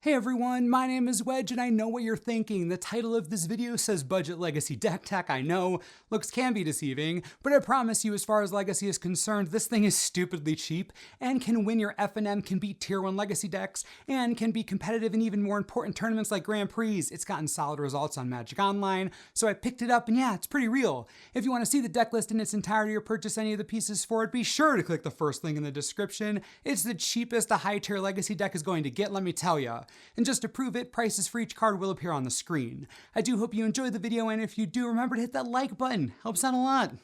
Hey everyone, my name is Wedge and I know what you're thinking. The title of this video says Budget Legacy Deck Tech, I know. Looks can be deceiving, but I promise you as far as Legacy is concerned, this thing is stupidly cheap and can win your FNM, can beat Tier 1 Legacy decks, and can be competitive in even more important tournaments like Grand Prix. It's gotten solid results on Magic Online, so I picked it up and yeah, it's pretty real. If you want to see the deck list in its entirety or purchase any of the pieces for it, be sure to click the first link in the description. It's the cheapest a high tier Legacy deck is going to get, let me tell ya. And just to prove it, prices for each card will appear on the screen. I do hope you enjoyed the video, and if you do, remember to hit that like button. Helps out a lot.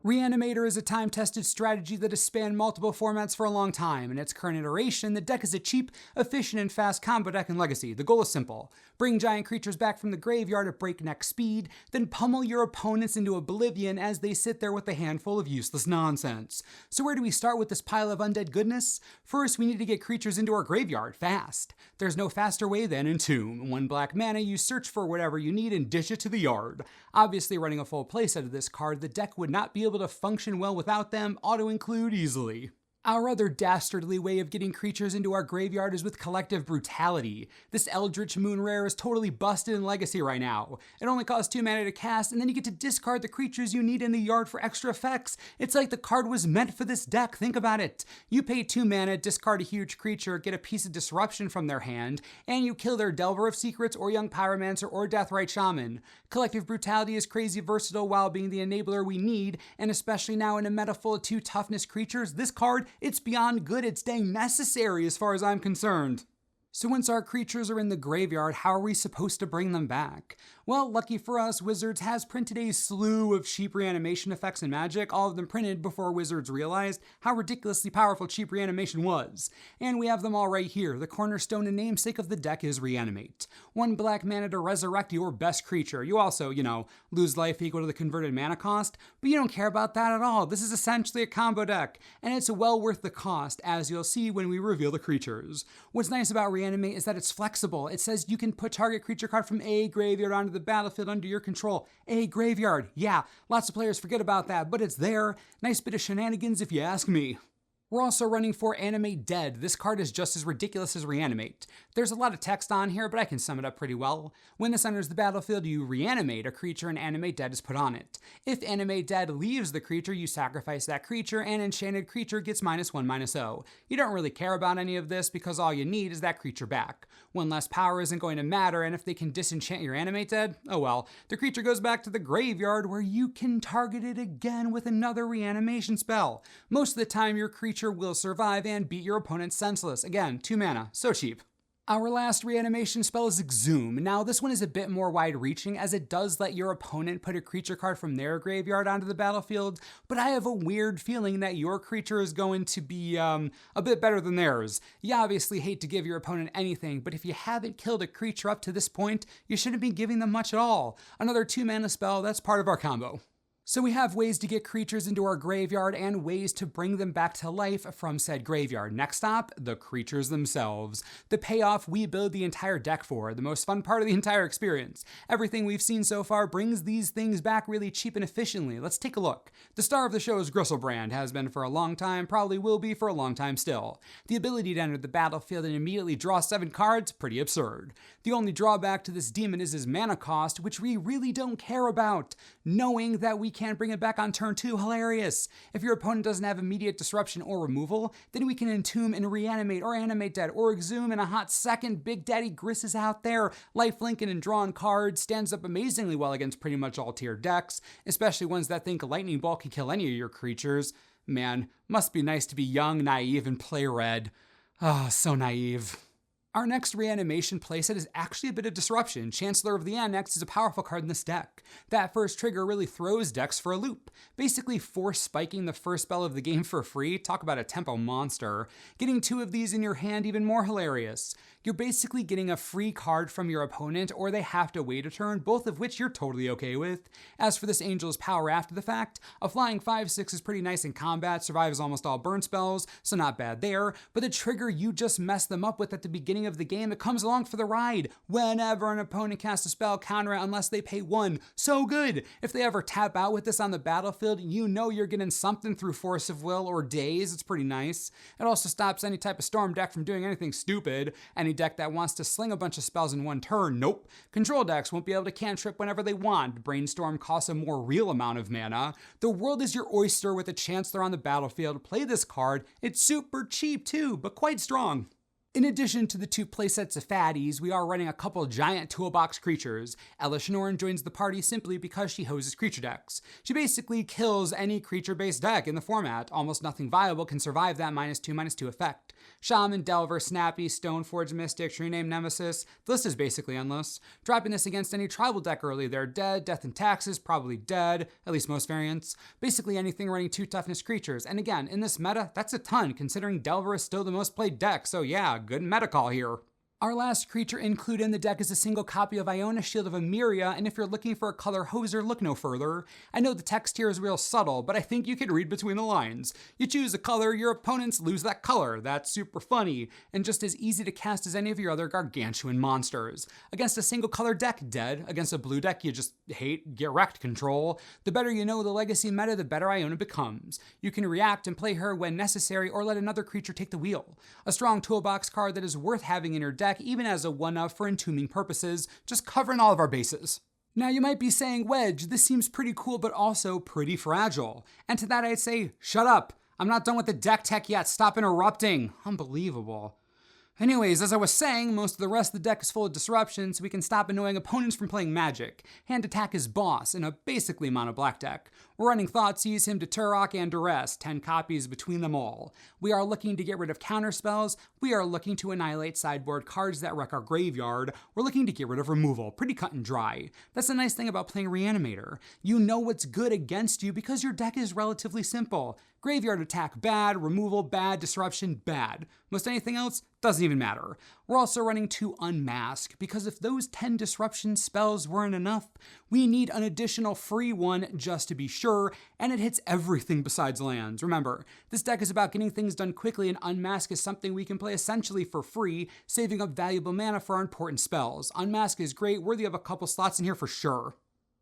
Reanimator is a time-tested strategy that has spanned multiple formats for a long time. In its current iteration, the deck is a cheap, efficient, and fast combo deck in Legacy. The goal is simple. Bring giant creatures back from the graveyard at breakneck speed, then pummel your opponents into oblivion as they sit there with a handful of useless nonsense. So where do we start with this pile of undead goodness? First, we need to get creatures into our graveyard, fast. There's no faster way than Entomb. 1 black mana, you search for whatever you need and dish it to the yard. Obviously, running a full playset of this card, the deck would not be able to function well without them, auto-include easily. Our other dastardly way of getting creatures into our graveyard is with Collective Brutality. This Eldritch Moon Rare is totally busted in Legacy right now. It only costs 2 mana to cast, and then you get to discard the creatures you need in the yard for extra effects. It's like the card was meant for this deck, think about it. You pay 2 mana, discard a huge creature, get a piece of disruption from their hand, and you kill their Delver of Secrets or Young Pyromancer or Deathrite Shaman. Collective Brutality is crazy versatile while being the enabler we need, and especially now in a meta full of 2 toughness creatures, this card, it's beyond good, it's dang necessary as far as I'm concerned. So once our creatures are in the graveyard, how are we supposed to bring them back? Well, lucky for us, Wizards has printed a slew of cheap reanimation effects in Magic, all of them printed before Wizards realized how ridiculously powerful cheap reanimation was. And we have them all right here. The cornerstone and namesake of the deck is Reanimate. 1 black mana to resurrect your best creature. You also, lose life equal to the converted mana cost, but you don't care about that at all. This is essentially a combo deck, and it's well worth the cost, as you'll see when we reveal the creatures. What's nice about Reanimate is that it's flexible. It says you can put target creature card from a graveyard onto the battlefield under your control. A graveyard. Yeah, lots of players forget about that, but it's there. Nice bit of shenanigans if you ask me. We're also running for Animate Dead. This card is just as ridiculous as Reanimate. There's a lot of text on here, but I can sum it up pretty well. When this enters the battlefield, you reanimate a creature and Animate Dead is put on it. If Animate Dead leaves the creature, you sacrifice that creature and enchanted creature gets -1/-0. You don't really care about any of this because all you need is that creature back. 1 less power isn't going to matter, and if they can disenchant your Animate Dead, oh well. The creature goes back to the graveyard where you can target it again with another reanimation spell. Most of the time, your creature will survive and beat your opponent senseless. Again, 2 mana, so cheap. Our last reanimation spell is Exhume. Now this one is a bit more wide-reaching as it does let your opponent put a creature card from their graveyard onto the battlefield, but I have a weird feeling that your creature is going to be a bit better than theirs. You obviously hate to give your opponent anything, but if you haven't killed a creature up to this point, you shouldn't be giving them much at all. Another 2 mana spell, that's part of our combo. So we have ways to get creatures into our graveyard and ways to bring them back to life from said graveyard. Next stop, the creatures themselves. The payoff we build the entire deck for, the most fun part of the entire experience. Everything we've seen so far brings these things back really cheap and efficiently. Let's take a look. The star of the show is Griselbrand, has been for a long time, probably will be for a long time still. The ability to enter the battlefield and immediately draw 7 cards, pretty absurd. The only drawback to this demon is his mana cost, which we really don't care about. Knowing that we can't bring it back on turn 2, hilarious. If your opponent doesn't have immediate disruption or removal, then we can Entomb and Reanimate or Animate Dead or Exhume in a hot second. Big Daddy Gris is out there. Lifelinking and drawing cards stands up amazingly well against pretty much all tier decks, especially ones that think Lightning Bolt can kill any of your creatures. Man, must be nice to be young, naive, and play red. Ah, so naive. Our next reanimation playset is actually a bit of disruption. Chancellor of the Annex is a powerful card in this deck. That first trigger really throws decks for a loop, basically force spiking the first spell of the game for free. Talk about a tempo monster. Getting 2 of these in your hand even more hilarious. You're basically getting a free card from your opponent, or they have to wait a turn, both of which you're totally okay with. As for this Angel's Power after the fact, a flying 5/6 is pretty nice in combat, survives almost all burn spells, so not bad there, but the trigger you just messed them up with at the beginning of the game, it comes along for the ride. Whenever an opponent casts a spell, counter it unless they pay 1. So good! If they ever tap out with this on the battlefield, you know you're getting something through Force of Will or Daze. It's pretty nice. It also stops any type of Storm deck from doing anything stupid. Any deck that wants to sling a bunch of spells in one turn, nope. Control decks won't be able to cantrip whenever they want. Brainstorm costs a more real amount of mana. The world is your oyster with a Chancellor on the battlefield. Play this card. It's super cheap too, but quite strong. In addition to the 2 playsets of fatties, we are running a couple giant toolbox creatures. Elishnoran joins the party simply because she hoses creature decks. She basically kills any creature-based deck in the format. Almost nothing viable can survive that -2/-2 effect. Shaman, Delver, Snappy, Stoneforge Mystic, Tree Name Nemesis, the list is basically endless. Dropping this against any tribal deck early, they're dead. Death and Taxes, probably dead, at least most variants. Basically anything running 2 toughness creatures. And again, in this meta, that's a ton, considering Delver is still the most played deck, so yeah, good meta call here. Our last creature included in the deck is a single copy of Iona, Shield of Emeria, and if you're looking for a color hoser, look no further. I know the text here is real subtle, but I think you can read between the lines. You choose a color, your opponents lose that color. That's super funny, and just as easy to cast as any of your other gargantuan monsters. Against a single color deck, dead. Against a blue deck, you just hate, get wrecked control. The better you know the legacy meta, the better Iona becomes. You can react and play her when necessary, or let another creature take the wheel. A strong toolbox card that is worth having in your deck, even as a 1-up for entombing purposes, just covering all of our bases. Now you might be saying, Wedge, this seems pretty cool but also pretty fragile. And to that I'd say, shut up. I'm not done with the deck tech yet, stop interrupting. Unbelievable. Anyways, as I was saying, most of the rest of the deck is full of disruption, so we can stop annoying opponents from playing Magic. Hand attack is boss in a basically mono black deck. We're running Thoughtseize, Hymn to Turok, and Duress, 10 copies between them all. We are looking to get rid of counter spells. We are looking to annihilate sideboard cards that wreck our graveyard. We're looking to get rid of removal, pretty cut and dry. That's the nice thing about playing Reanimator. You know what's good against you because your deck is relatively simple. Graveyard attack, bad. Removal, bad. Disruption, bad. Most anything else, doesn't even matter. We're also running 2 Unmask, because if those 10 disruption spells weren't enough, we need an additional free one just to be sure, and it hits everything besides lands. Remember, this deck is about getting things done quickly, and Unmask is something we can play essentially for free, saving up valuable mana for our important spells. Unmask is great, worthy of a couple slots in here for sure.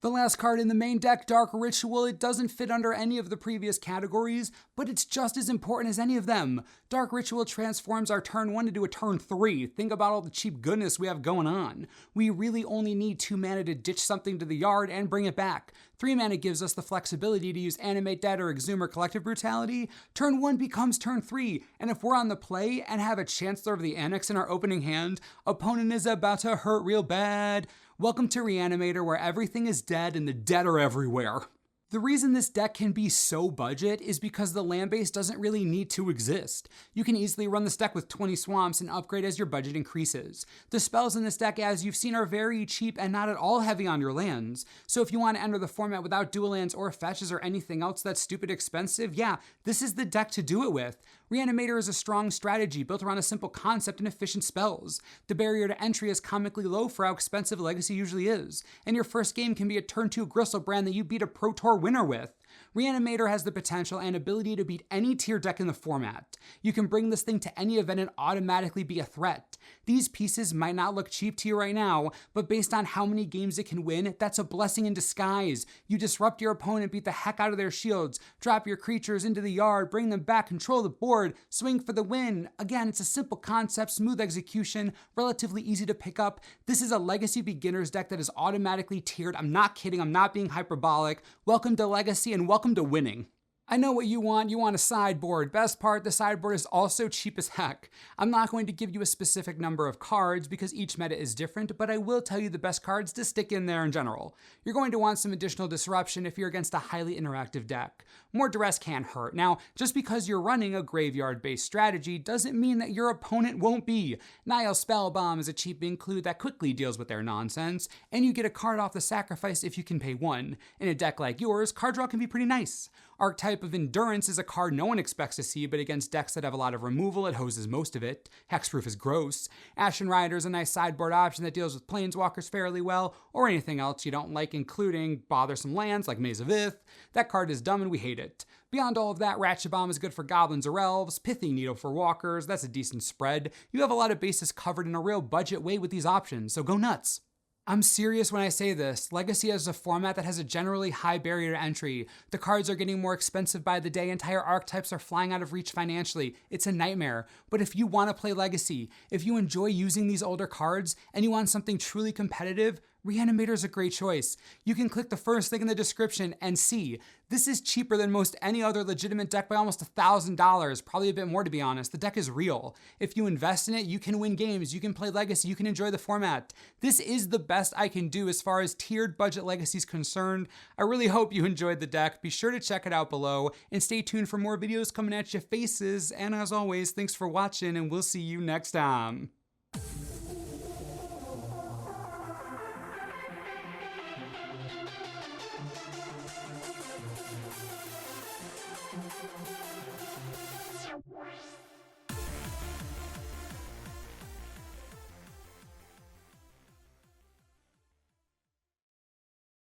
The last card in the main deck, Dark Ritual, it doesn't fit under any of the previous categories, but it's just as important as any of them. Dark Ritual transforms our turn 1 into a turn 3. Think about all the cheap goodness we have going on. We really only need 2 mana to ditch something to the yard and bring it back. 3 mana gives us the flexibility to use Animate Dead or Exhume or Collective Brutality. Turn 1 becomes turn 3, and if we're on the play and have a Chancellor of the Annex in our opening hand, opponent is about to hurt real bad. Welcome to Reanimator, where everything is dead and the dead are everywhere. The reason this deck can be so budget is because the land base doesn't really need to exist. You can easily run this deck with 20 swamps and upgrade as your budget increases. The spells in this deck, as you've seen, are very cheap and not at all heavy on your lands. So if you want to enter the format without dual lands or fetches or anything else that's stupid expensive, yeah, this is the deck to do it with. Reanimator is a strong strategy built around a simple concept and efficient spells. The barrier to entry is comically low for how expensive Legacy usually is, and your first game can be a turn 2 Gristlebrand that you beat a Pro Tour winner with. Reanimator has the potential and ability to beat any tier deck in the format. You can bring this thing to any event and automatically be a threat. These pieces might not look cheap to you right now, but based on how many games it can win, that's a blessing in disguise. You disrupt your opponent, beat the heck out of their shields, drop your creatures into the yard, bring them back, control the board, swing for the win. Again, it's a simple concept, smooth execution, relatively easy to pick up. This is a Legacy beginner's deck that is automatically tiered. I'm not kidding, I'm not being hyperbolic. Welcome to Legacy and welcome to winning. I know what you want a sideboard. Best part, the sideboard is also cheap as heck. I'm not going to give you a specific number of cards because each meta is different, but I will tell you the best cards to stick in there in general. You're going to want some additional disruption if you're against a highly interactive deck. More duress can hurt. Now, just because you're running a graveyard-based strategy doesn't mean that your opponent won't be. Nile Spellbomb is a cheap include that quickly deals with their nonsense, and you get a card off the sacrifice if you can pay 1. In a deck like yours, card draw can be pretty nice. Archetype of Endurance is a card no one expects to see, but against decks that have a lot of removal, it hoses most of it. Hexproof is gross. Ashen Rider is a nice sideboard option that deals with planeswalkers fairly well, or anything else you don't like, including bothersome lands like Maze of Ith. That card is dumb and we hate it. Beyond all of that, Ratchet Bomb is good for goblins or elves, Pithing Needle for walkers, that's a decent spread. You have a lot of bases covered in a real budget way with these options, so go nuts. I'm serious when I say this. Legacy is a format that has a generally high barrier to entry. The cards are getting more expensive by the day, entire archetypes are flying out of reach financially. It's a nightmare. But if you want to play Legacy, if you enjoy using these older cards, and you want something truly competitive, Reanimator is a great choice. You can click the first link in the description and see. This is cheaper than most any other legitimate deck by almost $1,000, probably a bit more to be honest. The deck is real. If you invest in it, you can win games, you can play Legacy, you can enjoy the format. This is the best I can do as far as tiered budget Legacy is concerned. I really hope you enjoyed the deck. Be sure to check it out below and stay tuned for more videos coming at your faces. And as always, thanks for watching and we'll see you next time.